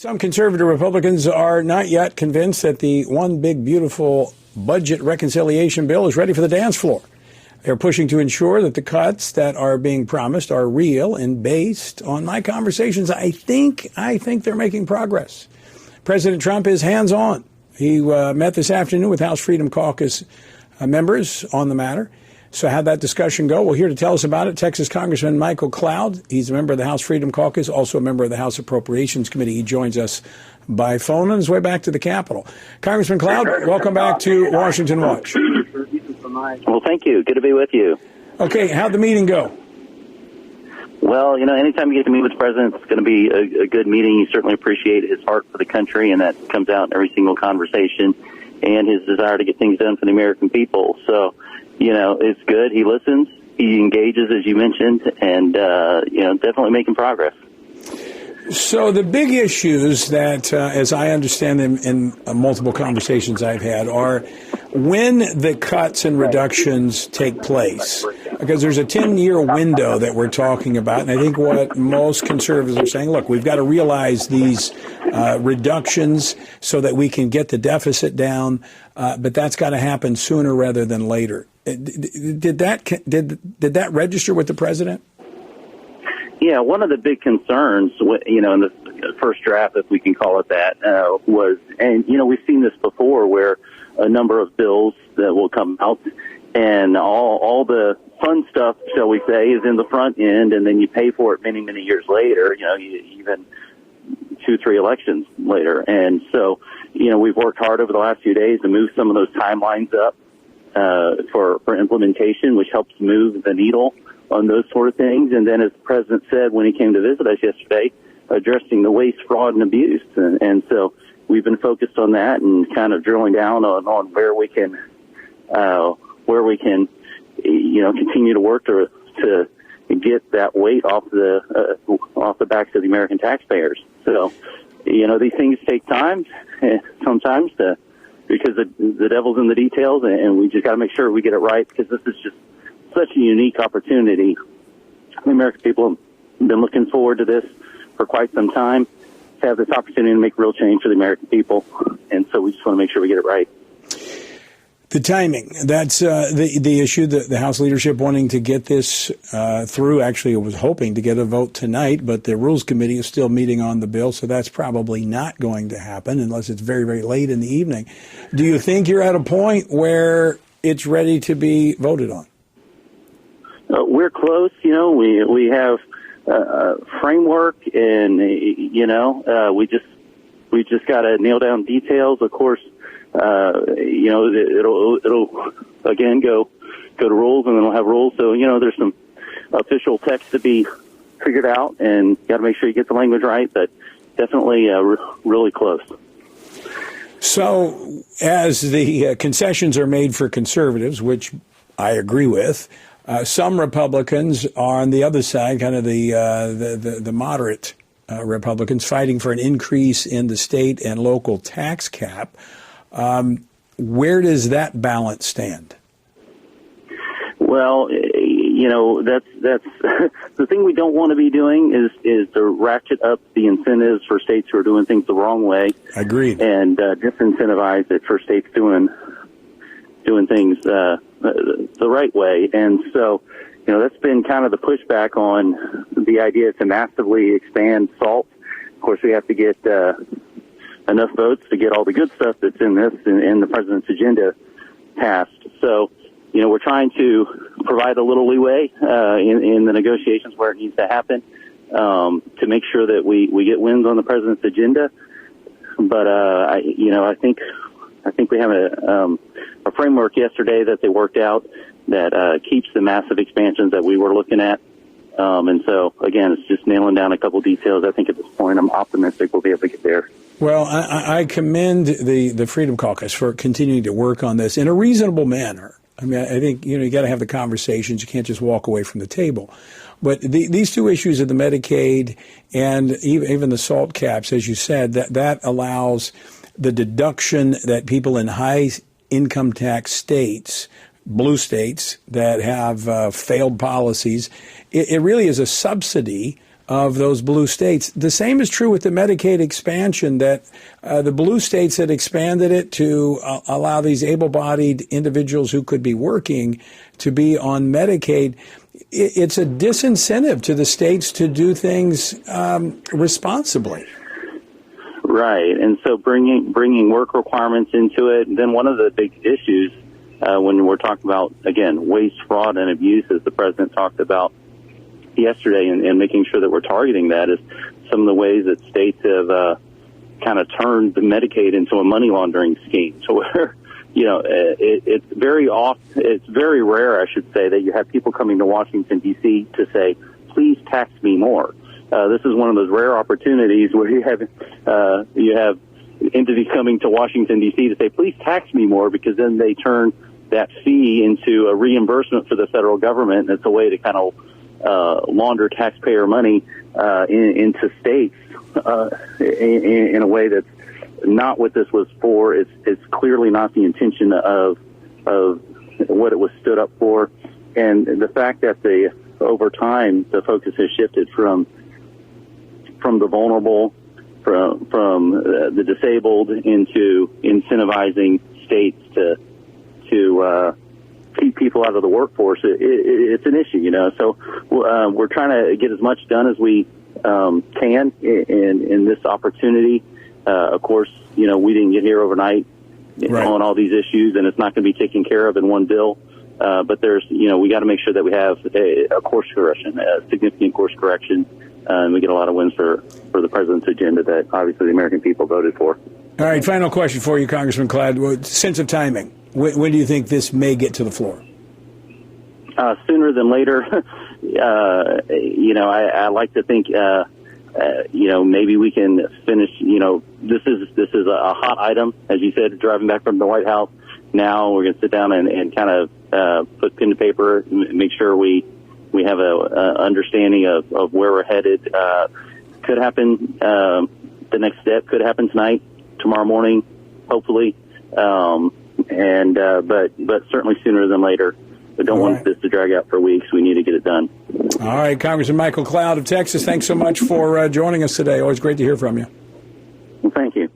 Some conservative Republicans are not yet convinced that the one big, beautiful budget reconciliation bill is ready for the dance floor. They're pushing to ensure that the cuts that are being promised are real, and based on my conversations, I think they're making progress. President Trump is hands-on. He met this afternoon with House Freedom Caucus members on the matter. So how'd that discussion go? Well, here to tell us about it, Texas Congressman Michael Cloud. He's a member of the House Freedom Caucus, also a member of the House Appropriations Committee. He joins us by phone on his way back to the Capitol. Congressman Cloud, welcome back to Washington Watch. Well, thank you. Good to be with you. Okay, how'd the meeting go? Well, anytime you get to meet with the president, it's going to be a good meeting. You certainly appreciate his heart for the country, and that comes out in every single conversation, and his desire to get things done for the American people. So, it's good. He listens. He engages, as you mentioned, and, definitely making progress. So the big issues that, as I understand them in multiple conversations I've had, are when the cuts and reductions take place. Because there's a 10-year window that we're talking about, and I think what most conservatives are saying, look, we've got to realize these reductions so that we can get the deficit down, but that's got to happen sooner rather than later. Did that register with the president? Yeah, one of the big concerns, in the first draft, if we can call it that, was, and, we've seen this before where a number of bills that will come out and all the fun stuff, shall we say, is in the front end, and then you pay for it many, many years later, even 2-3 elections later. And so, we've worked hard over the last few days to move some of those timelines up for implementation, which helps move the needle on those sort of things. And then, as the president said when he came to visit us yesterday, addressing the waste, fraud, and abuse. And so we've been focused on that and kind of drilling down on where we can continue to work to get that weight off the backs of the American taxpayers. So, these things take time sometimes because the devil's in the details, and we just got to make sure we get it right, because this is just such a unique opportunity. The American people have been looking forward to this for quite some time, to have this opportunity to make real change for the American people. And so we just want to make sure we get it right. The timing, that's the issue, the House leadership wanting to get this through. Actually, it was hoping to get a vote tonight, but the Rules Committee is still meeting on the bill, so that's probably not going to happen unless it's very, very late in the evening. Do you think you're at a point where it's ready to be voted on? We're close. We have a framework, and we just got to nail down details. Of course, it'll again go to rules, and then we'll have rules. So there's some official text to be figured out, and got to make sure you get the language right. But definitely really close. So, as the concessions are made for conservatives, which I agree with. Some Republicans are on the other side, kind of the moderate Republicans, fighting for an increase in the state and local tax cap. Where does that balance stand? Well, that's the thing we don't want to be doing is to ratchet up the incentives for states who are doing things the wrong way. Agreed. And disincentivize it for states doing things the right way. And so, that's been kind of the pushback on the idea to massively expand SALT. Of course, we have to get enough votes to get all the good stuff that's in the president's agenda passed. So, we're trying to provide a little leeway in the negotiations where it needs to happen to make sure that we get wins on the president's agenda. But I think we have a framework yesterday that they worked out that keeps the massive expansions that we were looking at. And so, again, it's just nailing down a couple details. I think at this point I'm optimistic we'll be able to get there. Well, I commend the Freedom Caucus for continuing to work on this in a reasonable manner. I mean, I think, you got to have the conversations. You can't just walk away from the table. But these two issues of the Medicaid and even the SALT caps, as you said, that allows the deduction that people in high income tax states, blue states that have failed policies, it really is a subsidy of those blue states. The same is true with the Medicaid expansion, that the blue states had expanded it to allow these able-bodied individuals who could be working to be on Medicaid. It's a disincentive to the states to do things responsibly. Right, and so bringing work requirements into it. And then one of the big issues when we're talking about, again, waste, fraud, and abuse, as the president talked about yesterday, and making sure that we're targeting that, is some of the ways that states have kind of turned the Medicaid into a money laundering scheme. So where, it's very rare, I should say, that you have people coming to Washington, D.C. to say, please tax me more. This is one of those rare opportunities where you have entities coming to Washington, D.C. to say, please tax me more, because then they turn that fee into a reimbursement for the federal government. And it's a way to kind of launder taxpayer money into states in a way that's not what this was for. It's clearly not the intention of what it was stood up for. And the fact that over time, the focus has shifted from the vulnerable, from the disabled, into incentivizing states to keep people out of the workforce. It's an issue, So we're trying to get as much done as we can in this opportunity. Of course, we didn't get here overnight on all these issues, and it's not going to be taken care of in one bill. But there's, we got to make sure that we have a course correction, a significant course correction, and we get a lot of wins for the president's agenda that obviously the American people voted for. All right, final question for you, Congressman Cloud. Sense of timing. When do you think this may get to the floor? Sooner than later. I like to think, maybe we can finish. This is a hot item, as you said, driving back from the White House. Now we're going to sit down and kind of put pen to paper, make sure we have a understanding of where we're headed. Could happen. The next step could happen tonight, tomorrow morning, hopefully. But certainly sooner than later. We don't want this to drag out for weeks. We need to get it done. All right, Congressman Michael Cloud of Texas, thanks so much for joining us today. Always great to hear from you. Well, thank you.